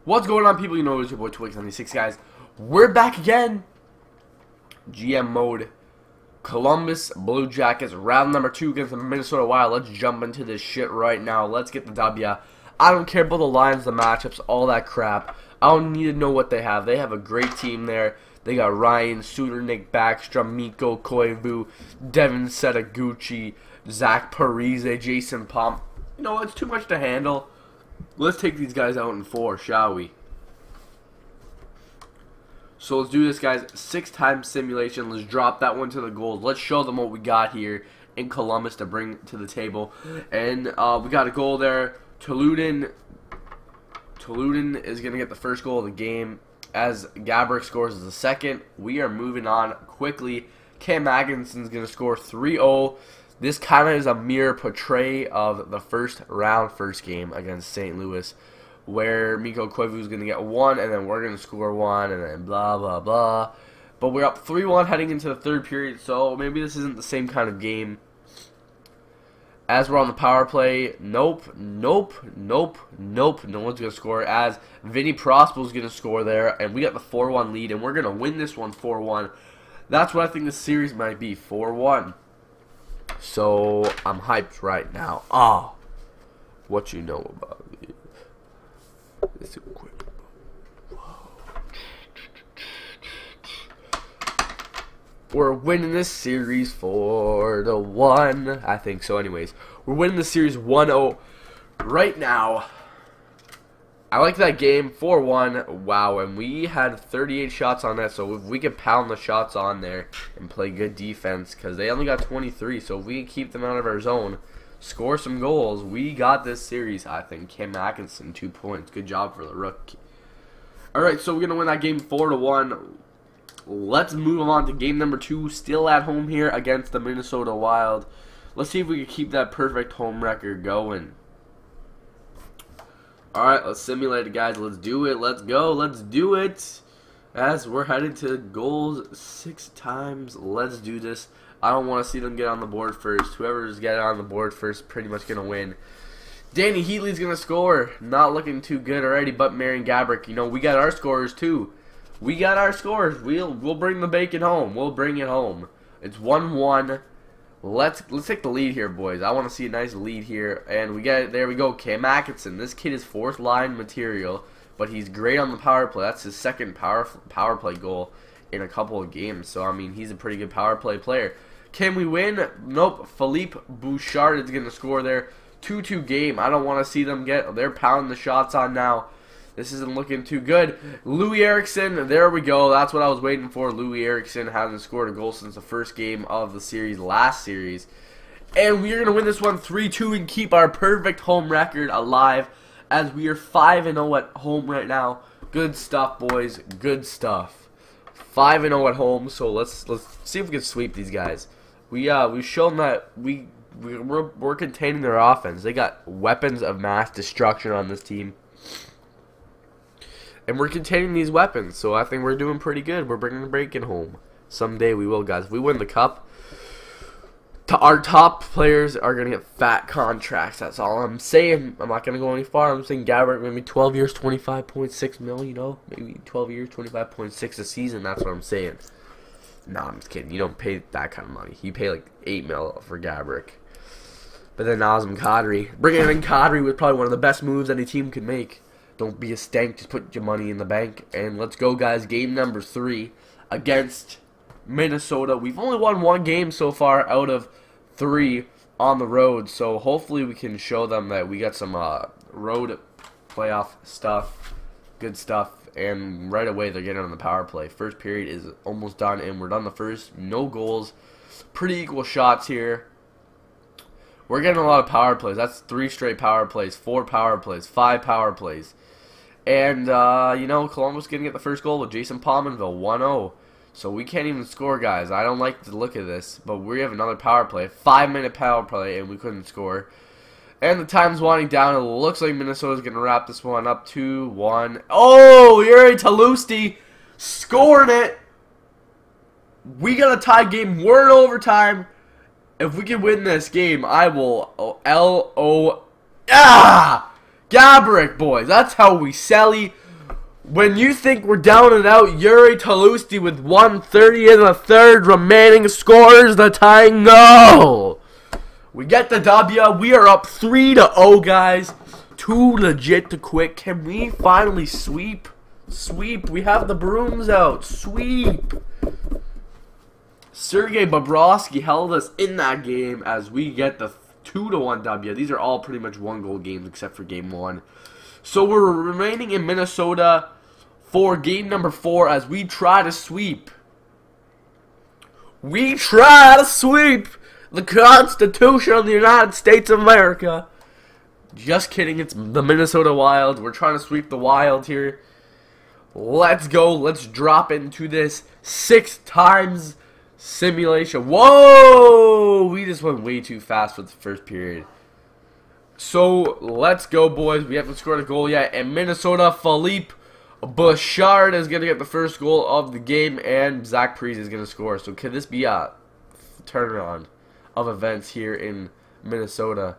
What's going on, people? You know it's your boy Twig76, guys. We're back again. GM mode. Columbus Blue Jackets, round number 2 against the Minnesota Wild. Let's jump into this shit right now. Let's get the W. I don't care about the lines, the matchups, all that crap. I don't need to know what they have. They have a great team there. They got Ryan, Suter, Nick Backstrom, Mikko Koivu, Devin Setaguchi, Zach Parise, Jason Pomp. You know, it's too much to handle. Let's take these guys out in 4, shall we? So let's do this, guys. 6-time simulation. Let's drop that one to the goals. Let's show them what we got here in Columbus to bring to the table. And we got a goal there. Tuludin is going to get the first goal of the game as Gabrick scores as the second. We are moving on quickly. Cam Atkinson's going to score 3-0. This kind of is a mirror portray of the first game against St. Louis, where Mikko Koivu is going to get 1, and then we're going to score 1, and then blah, blah, blah. But we're up 3-1 heading into the third period, so maybe this isn't the same kind of game. As we're on the power play, nope. No one's going to score, as Vinny Prospel is going to score there, and we got the 4-1 lead, and we're going to win this one 4-1. That's what I think this series might be, 4-1. So, I'm hyped right now. What you know about me. This equipment. We're winning this series 4-1. I think so anyways. We're winning the series 1-0 right now. I like that game, 4-1. Wow, and we had 38 shots on that, so if we could pound the shots on there and play good defense, because they only got 23, so if we keep them out of our zone, score some goals, we got this series, I think. Cam Atkinson, 2 points. Good job for the rookie. Alright, so we're going to win that game 4-1. Let's move on to game number 2, still at home here against the Minnesota Wild. Let's see if we can keep that perfect home record going. Alright, let's simulate it, guys. Let's do it. Let's go. Let's do it. As we're headed to goals 6 times. Let's do this. I don't want to see them get on the board first. Whoever's getting on the board first pretty much going to win. Danny Heatley's going to score. Not looking too good already, but Marian Gaborik. You know, we got our scorers too. We got our scores. We'll bring the bacon home. We'll bring it home. It's 1-1. Let's take the lead here, boys. I want to see a nice lead here, and we got it. There we go. Cam Atkinson. This kid is fourth line material, but he's great on the power play. That's his second power play goal in a couple of games. So I mean, he's a pretty good power play player. Can we win? Nope. Philippe Bouchard is gonna score there. 2-2 game. I don't want to see them get. They're pounding the shots on now. This isn't looking too good. Louis Eriksson, there we go. That's what I was waiting for. Louis Eriksson hasn't scored a goal since the first game of the series, last series. And we're going to win this one 3-2 and keep our perfect home record alive, as we are 5-0 at home right now. Good stuff, boys. Good stuff. 5-0 at home, so let's see if we can sweep these guys. We've shown that we're containing their offense. They got weapons of mass destruction on this team. And we're containing these weapons, so I think we're doing pretty good. We're bringing the bacon home. Someday we will, guys. If we win the cup, our top players are going to get fat contracts. That's all I'm saying. I'm not going to go any far. I'm saying Gabrick, maybe 12 years, 25.6 mil, you know? Maybe 12 years, 25.6 a season. That's what I'm saying. Nah, I'm just kidding. You don't pay that kind of money. You pay like 8 mil for Gabrick. But then Nazem Kadri. Bringing in Kadri was probably one of the best moves any team could make. Don't be a stank, just put your money in the bank. And let's go, guys. Game number 3 against Minnesota. We've only won 1 game so far out of 3 on the road. So hopefully we can show them that we got some road playoff stuff. Good stuff. And right away they're getting on the power play. First period is almost done, and we're done the first. No goals. Pretty equal shots here. We're getting a lot of power plays. That's 3 straight power plays, 4 power plays, 5 power plays. And, you know, Columbus going to get the first goal with Jason Pominville, 1-0. So we can't even score, guys. I don't like the look of this, but we have another power play, 5-minute power play, and we couldn't score. And the time's winding down. It looks like Minnesota's going to wrap this one up 2-1. Oh, Yuri Talusti scoring it. We got a tie game. We're in overtime. If we can win this game, I will Gaborik, boys. That's how we sell. When you think we're down and out, Yuri Talusti with 1:30 in the third remaining scores the tying goal. We get the W. We are up 3-0, guys. Too legit to quit. Can we finally sweep? Sweep. We have the brooms out. Sweep. Sergei Bobrovsky held us in that game as we get the 2-1 W. These are all pretty much one-goal games except for game 1. So we're remaining in Minnesota for game number 4 as we try to sweep. We try to sweep the Constitution of the United States of America. Just kidding, it's the Minnesota Wild. We're trying to sweep the Wild here. Let's go. Let's drop into this 6 times simulation. Whoa! We just went way too fast for the first period. So, let's go, boys. We haven't scored a goal yet. And Minnesota, Philippe Bouchard is going to get the first goal of the game. And Zach Parise is going to score. So, can this be a turnaround of events here in Minnesota?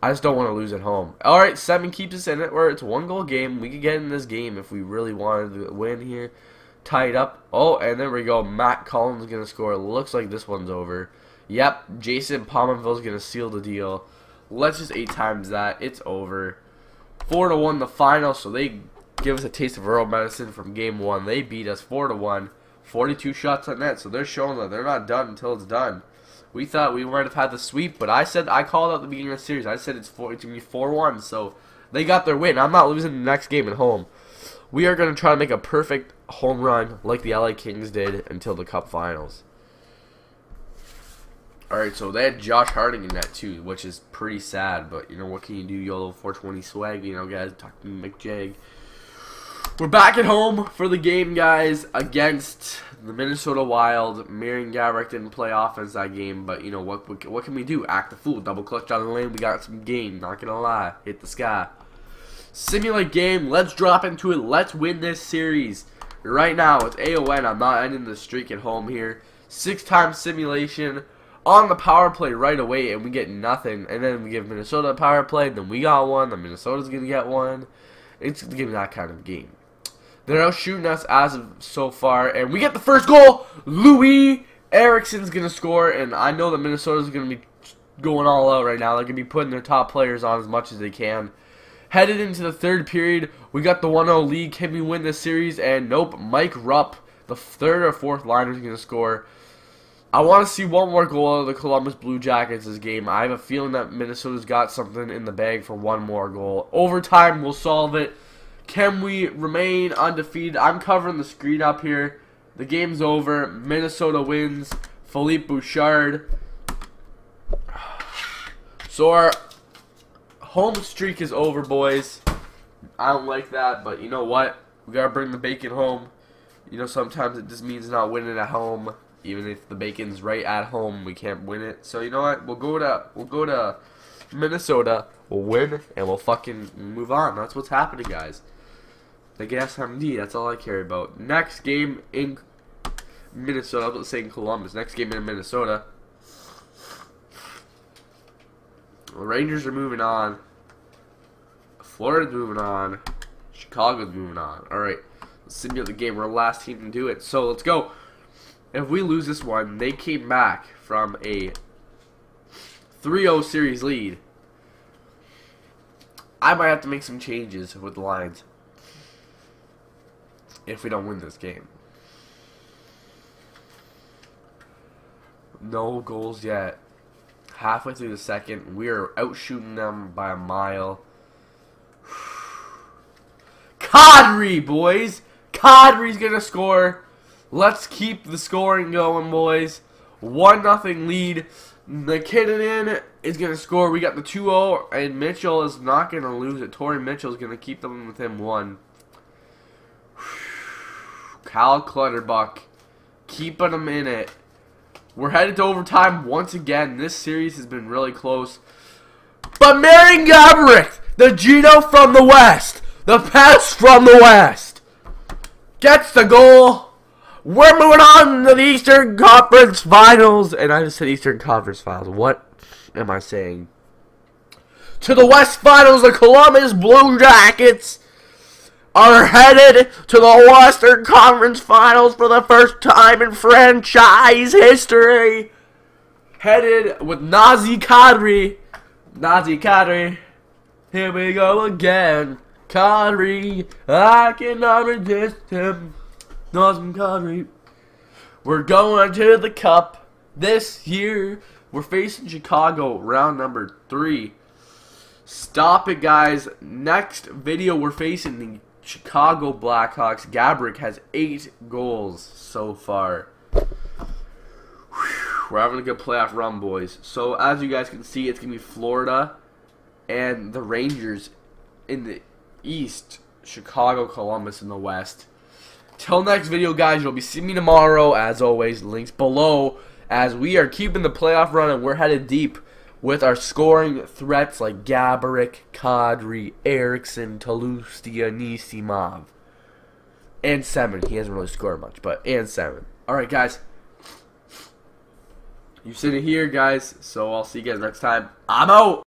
I just don't want to lose at home. Alright, 7 keeps us in it. Where it's a 1-goal game. We could get in this game if we really wanted to win here. Tied up. Oh, and there we go. Matt Collins is going to score. It looks like this one's over. Yep, Jason Pominville is going to seal the deal. Let's just 8 times that. It's over. 4-1 the final, so they give us a taste of real medicine from game 1. They beat us 4-1. 42 shots on net, so they're showing that they're not done until it's done. We thought we might have had the sweep, but I called out the beginning of the series. I said it's going to be 4-1, so they got their win. I'm not losing the next game at home. We are going to try to make a perfect home run like the LA Kings did until the Cup Finals. Alright, so they had Josh Harding in that too, which is pretty sad, but you know, what can you do? YOLO 420 swag, you know, guys, talking to McJag. We're back at home for the game, guys, against the Minnesota Wild. Marian Gaborik didn't play offense that game, but you know, what can we do? Act the fool, double clutch on the lane, we got some game, not gonna lie, hit the sky. Simulate game, let's drop into it, let's win this series. Right now, it's AON, I'm not ending the streak at home here. 6 times simulation. On the power play right away, and we get nothing, and then we give Minnesota a power play, then we got one, then Minnesota's going to get one. It's going to give me that kind of game. They're out shooting us as of so far, and we get the first goal. Louis Eriksson's going to score, and I know that Minnesota's going to be going all out right now. They're going to be putting their top players on as much as they can. Headed into the third period, we got the 1-0 lead. Can we win this series? And nope, Mike Rupp, the third or fourth liner, is going to score. I want to see one more goal out of the Columbus Blue Jackets this game. I have a feeling that Minnesota's got something in the bag for one more goal. Overtime will solve it. Can we remain undefeated? I'm covering the screen up here. The game's over. Minnesota wins. Philippe Bouchard. So our home streak is over, boys. I don't like that, but you know what? We gotta bring the bacon home. You know, sometimes it just means not winning at home. Even if the bacon's right at home, we can't win it. So you know what? We'll go to Minnesota. We'll win and we'll fucking move on. That's what's happening, guys. The SMD. That's all I care about. Next game in Minnesota. I was about to say in Columbus. Next game in Minnesota. The Rangers are moving on. Florida's moving on. Chicago's moving on. All right. Let's simulate the game. We're the last team to do it. So let's go. If we lose this one, they came back from a 3-0 series lead. I might have to make some changes with the lines if we don't win this game. No goals yet. Halfway through the second, we are outshooting them by a mile. Kadri, boys! Kadri's gonna score. Let's keep the scoring going, boys. 1-0 lead. McKinnon is going to score. We got the 2-0, and Mitchell is not going to lose it. Torrey Mitchell is going to keep them within 1. Kyle Clutterbuck keeping them in it. We're headed to overtime once again. This series has been really close. But Marian Gaborik, the Gino from the West, the pest from the West, gets the goal. We're moving on to the Eastern Conference Finals. And I just said Eastern Conference Finals. What am I saying? To the West Finals, the Columbus Blue Jackets are headed to the Western Conference Finals for the first time in franchise history. Headed with Nazi Kadri. Nazi Kadri. Here we go again. Kadri. I cannot resist him. Nazi Kadri. We're going to the Cup this year. We're facing Chicago, round number 3. Stop it, guys. Next video, we're facing the Chicago Blackhawks. Gaborik has 8 goals so far. We're having a good playoff run, boys. So, as you guys can see, it's going to be Florida and the Rangers in the East. Chicago, Columbus in the West. Till next video, guys, you'll be seeing me tomorrow. As always, links below. As we are keeping the playoff run and we're headed deep with our scoring threats like Gaborik, Kadri, Eriksson, Talustia, Nisimov. And 7. He hasn't really scored much, but and 7. Alright, guys. You sit it here, guys. So I'll see you guys next time. I'm out.